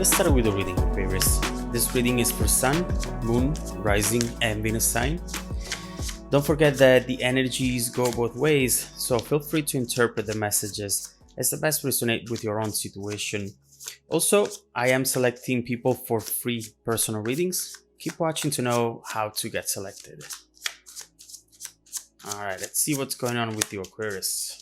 Let's start with the reading, Aquarius. This reading is for Sun, Moon, Rising, and Venus sign. Don't forget that the energies go both ways, so feel free to interpret the messages as the best resonate with your own situation. Also, I am selecting people for free personal readings. Keep watching to know how to get selected. Alright, let's see what's going on with you, Aquarius.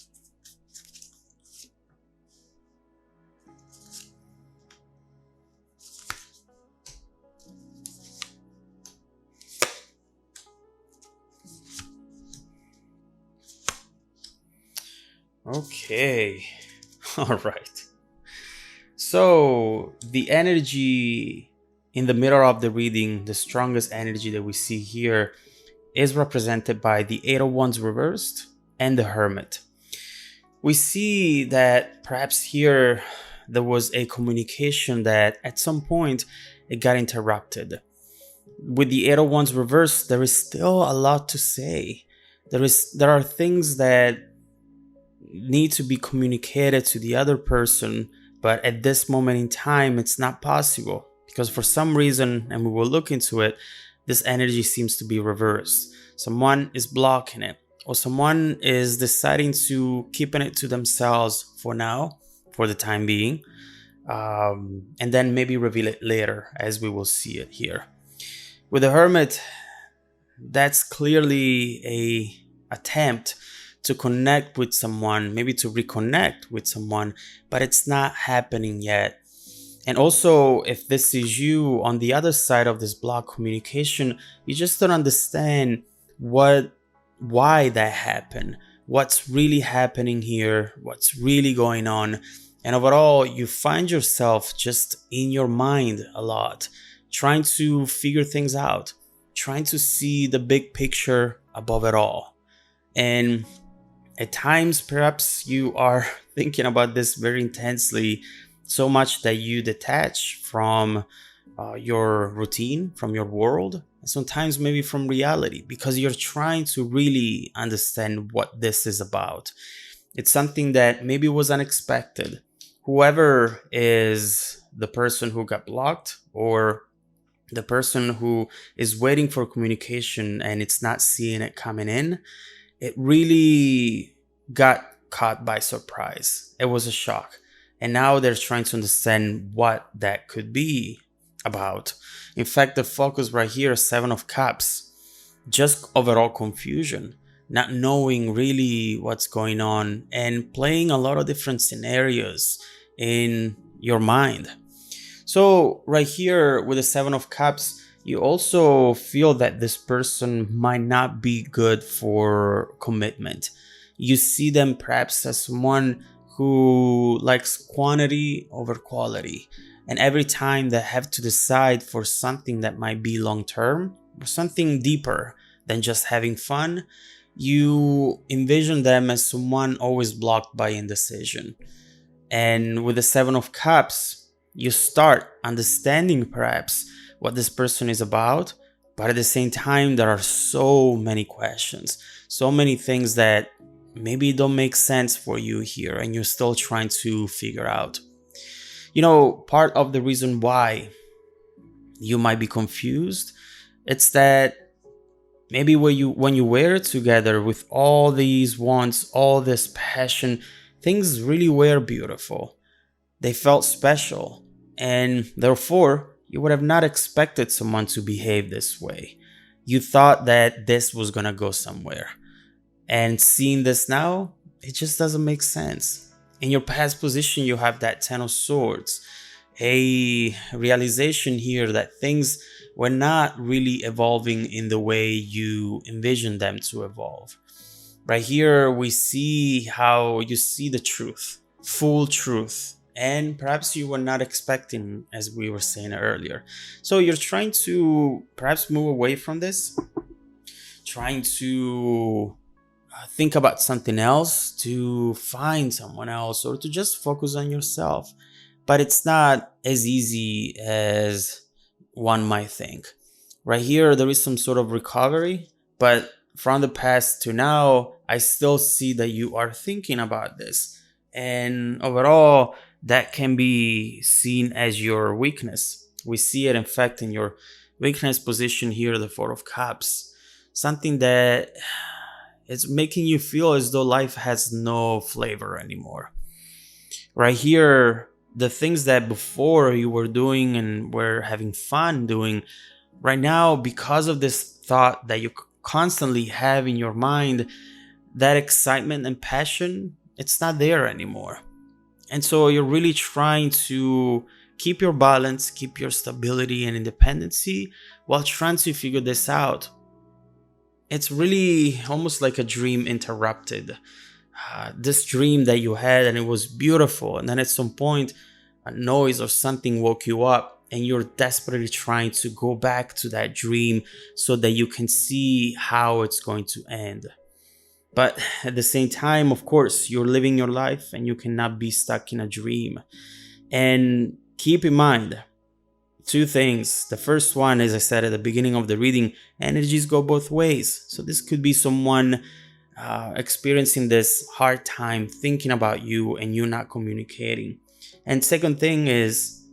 Okay, all right. So the energy in the middle of the reading, the strongest energy that we see here is represented by the Eight of Wands reversed and the Hermit. We see that perhaps here there was a communication that at some point it got interrupted. With the Eight of Wands reversed, there is still a lot to say. There are things that need to be communicated to the other person, but at this moment in time it's not possible because for some reason, and we will look into it, this energy seems to be reversed. Someone is blocking it, or someone is deciding to keeping it to themselves for now, for the time being, and then maybe reveal it later, as we will see it here. With the Hermit, that's clearly a attempt to connect with someone, maybe to reconnect with someone, but it's not happening yet. And also, if this is you on the other side of this block communication, you just don't understand why that happened, what's really happening here, what's really going on. And overall, you find yourself just in your mind a lot, trying to figure things out, trying to see the big picture above it all. And at times, perhaps you are thinking about this very intensely, so much that you detach from your routine, from your world, and sometimes maybe from reality, because you're trying to really understand what this is about. It's something that maybe was unexpected. Whoever is the person who got blocked, or the person who is waiting for communication and it's not seeing it coming in, it really got caught by surprise. It was a shock. And now they're trying to understand what that could be about. In fact, the focus right here is Seven of Cups. Just overall confusion, not knowing really what's going on, and playing a lot of different scenarios in your mind. So right here with the Seven of Cups, you also feel that this person might not be good for commitment. You see them perhaps as someone who likes quantity over quality. And every time they have to decide for something that might be long-term or something deeper than just having fun, you envision them as someone always blocked by indecision. And with the Seven of Cups, you start understanding perhaps what this person is about, but at the same time, there are so many questions, so many things that maybe don't make sense for you here, and you're still trying to figure out. You know, part of the reason why you might be confused, it's that maybe when you were together with all these wants, all this passion, things really were beautiful. They felt special, and therefore, you would have not expected someone to behave this way. You thought that this was gonna go somewhere. And seeing this now, it just doesn't make sense. In your past position, you have that Ten of Swords. A realization here that things were not really evolving in the way you envisioned them to evolve. Right here, we see how you see the truth, full truth. And perhaps you were not expecting, as we were saying earlier. So you're trying to perhaps move away from this, trying to think about something else, to find someone else, or to just focus on yourself. But it's not as easy as one might think. Right here, there is some sort of recovery, but from the past to now, I still see that you are thinking about this. And overall, that can be seen as your weakness. We see it, in fact, in your weakness position here, the Four of Cups. Something that is making you feel as though life has no flavor anymore. Right here, the things that before you were doing and were having fun doing, right now, because of this thought that you constantly have in your mind, that excitement and passion, it's not there anymore. And so you're really trying to keep your balance, keep your stability and independency while trying to figure this out. It's really almost like a dream interrupted. This dream that you had and it was beautiful, and then at some point a noise or something woke you up and you're desperately trying to go back to that dream so that you can see how it's going to end. But at the same time, of course, you're living your life and you cannot be stuck in a dream. And keep in mind two things. The first one, as I said at the beginning of the reading, energies go both ways. So this could be someone experiencing this hard time thinking about you and you not communicating. And second thing is,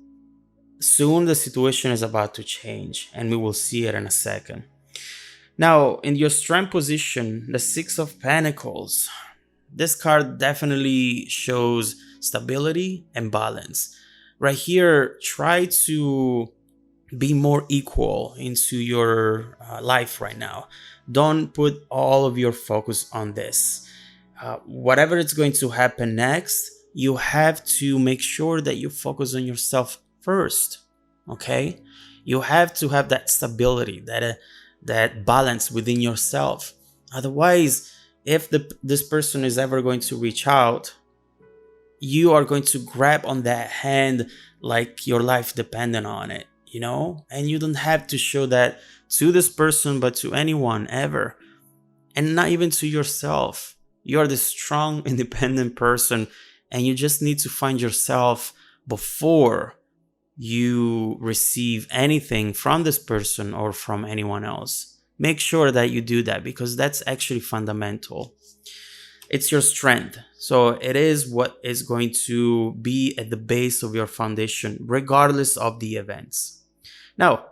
soon the situation is about to change and we will see it in a second. Now, in your strength position, the Six of Pentacles, this card definitely shows stability and balance. Right here, try to be more equal into your life right now. Don't put all of your focus on this. Whatever is going to happen next, you have to make sure that you focus on yourself first. Okay? You have to have that stability, that balance within yourself. Otherwise, if this person is ever going to reach out, you are going to grab on that hand like your life depended on it, you know? And you don't have to show that to this person, but to anyone ever. And not even to yourself. You are the strong, independent person, and you just need to find yourself before you receive anything from this person or from anyone else. Make sure that you do that, because that's actually fundamental. It's your strength. So it is what is going to be at the base of your foundation, regardless of the events. Now,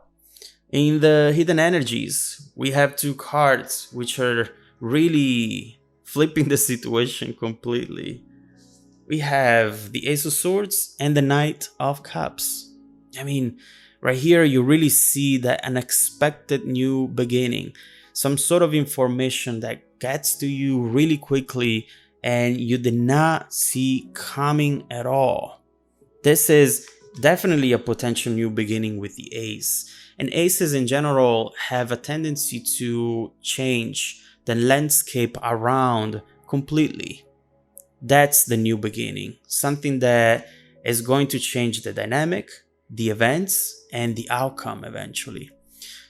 in the hidden energies, we have two cards which are really flipping the situation completely. We have the Ace of Swords and the Knight of Cups. I mean, right here, you really see that unexpected new beginning, some sort of information that gets to you really quickly and you did not see coming at all. This is definitely a potential new beginning with the Ace. And aces in general have a tendency to change the landscape around completely. That's the new beginning, something that is going to change the dynamic, the events, and the outcome eventually.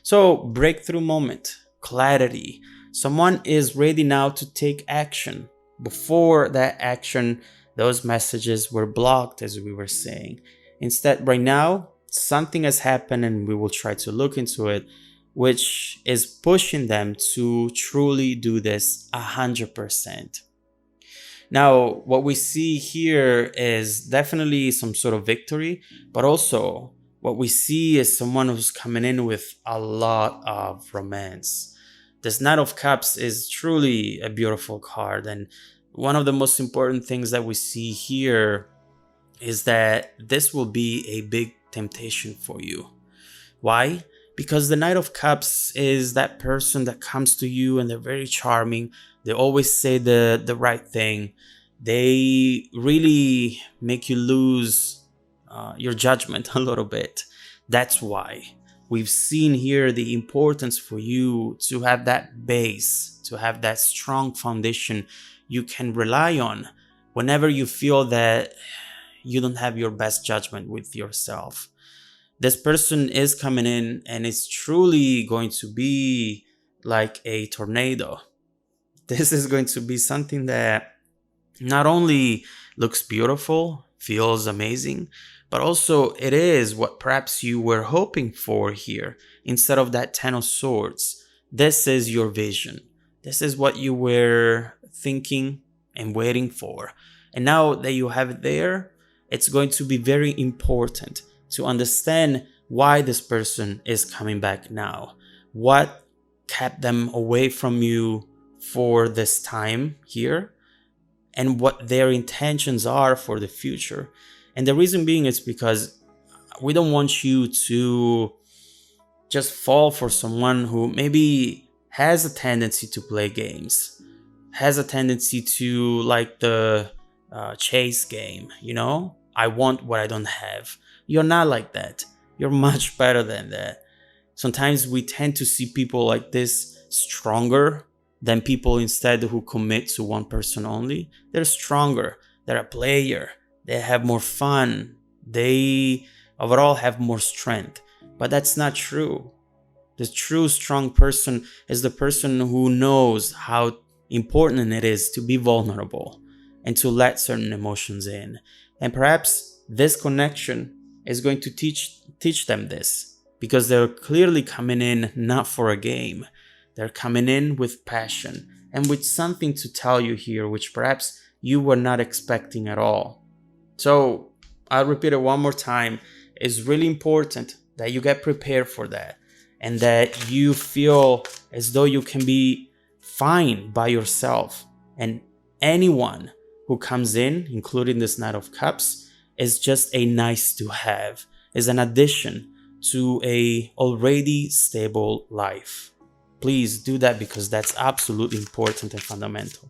So, breakthrough moment, clarity. Someone is ready now to take action. Before that action, those messages were blocked, as we were saying. Instead, right now, something has happened, and we will try to look into it, which is pushing them to truly do this 100%. Now, what we see here is definitely some sort of victory, but also what we see is someone who's coming in with a lot of romance. This Knight of Cups is truly a beautiful card, and one of the most important things that we see here is that this will be a big temptation for you. Why? Because the Knight of Cups is that person that comes to you and they're very charming. They always say the right thing. They really make you lose your judgment a little bit. That's why we've seen here the importance for you to have that base, to have that strong foundation you can rely on whenever you feel that you don't have your best judgment with yourself. This person is coming in and it's truly going to be like a tornado. This is going to be something that not only looks beautiful, feels amazing, but also it is what perhaps you were hoping for here. Instead of that Ten of Swords, this is your vision. This is what you were thinking and waiting for. And now that you have it there, it's going to be very important to understand why this person is coming back now. What kept them away from you for this time here, and what their intentions are for the future. And the reason being is because we don't want you to just fall for someone who maybe has a tendency to play games, has a tendency to like the chase game, you know? I want what I don't have. You're not like that. You're much better than that. Sometimes we tend to see people like this stronger than people instead who commit to one person only. They're stronger. They're a player. They have more fun. They overall have more strength. But that's not true. The true strong person is the person who knows how important it is to be vulnerable and to let certain emotions in. And perhaps this connection is going to teach them this, because they're clearly coming in not for a game. They're coming in with passion and with something to tell you here, which perhaps you were not expecting at all. So I'll repeat it one more time. It's really important that you get prepared for that, and that you feel as though you can be fine by yourself. And anyone who comes in, including this Knight of Cups, is just a nice to have, is an addition to a already stable life. Please do that, because that's absolutely important and fundamental.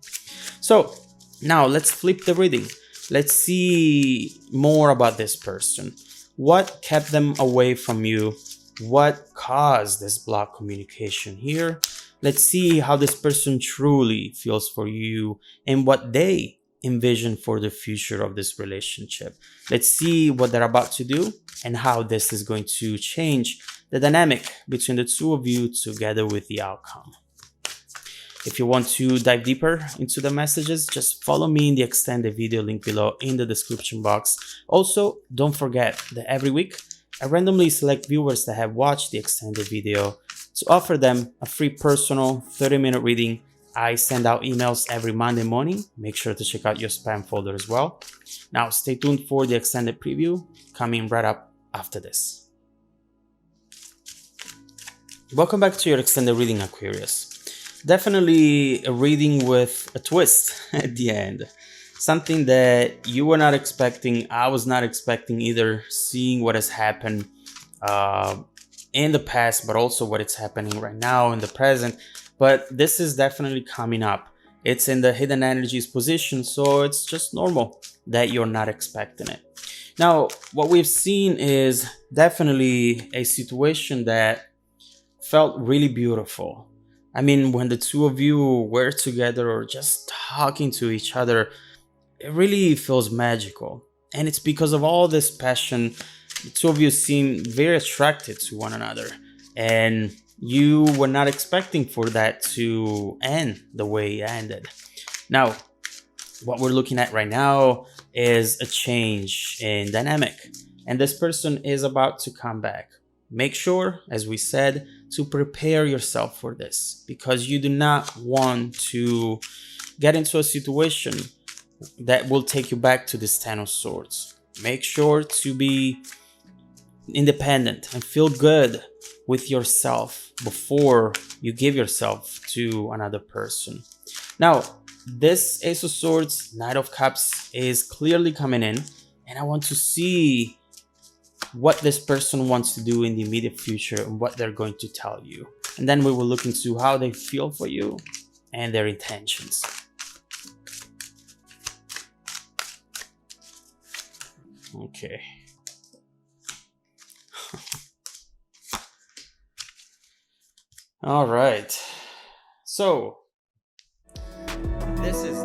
So now let's flip the reading. Let's see more about this person. What kept them away from you? What caused this block communication here? Let's see how this person truly feels for you and what they envision for the future of this relationship. Let's see what they're about to do and how this is going to change the dynamic between the two of you together with the outcome. If you want to dive deeper into the messages, just follow me in the extended video link below in the description box. Also, don't forget that every week, I randomly select viewers that have watched the extended video to offer them a free personal 30-minute reading. I send out emails every Monday morning. Make sure to check out your spam folder as well. Now, stay tuned for the extended preview coming right up after this. Welcome back to your extended reading, Aquarius. Definitely a reading with a twist at the end. Something that you were not expecting. I was not expecting either, seeing what has happened in the past, but also what is happening right now in the present. But this is definitely coming up. It's in the hidden energies position, so it's just normal that you're not expecting it. Now, what we've seen is definitely a situation that felt really beautiful. I mean, when the two of you were together or just talking to each other, it really feels magical. And it's because of all this passion, the two of you seem very attracted to one another. And you were not expecting for that to end the way it ended. Now, what we're looking at right now is a change in dynamic. And this person is about to come back. Make sure, as we said, to prepare yourself for this, because you do not want to get into a situation that will take you back to this Ten of Swords. Make sure to be independent and feel good with yourself before you give yourself to another person. Now, this Ace of Swords, Knight of Cups is clearly coming in, and I want to see what this person wants to do in the immediate future and what they're going to tell you. And then we will look into how they feel for you and their intentions. Okay. All right. So this is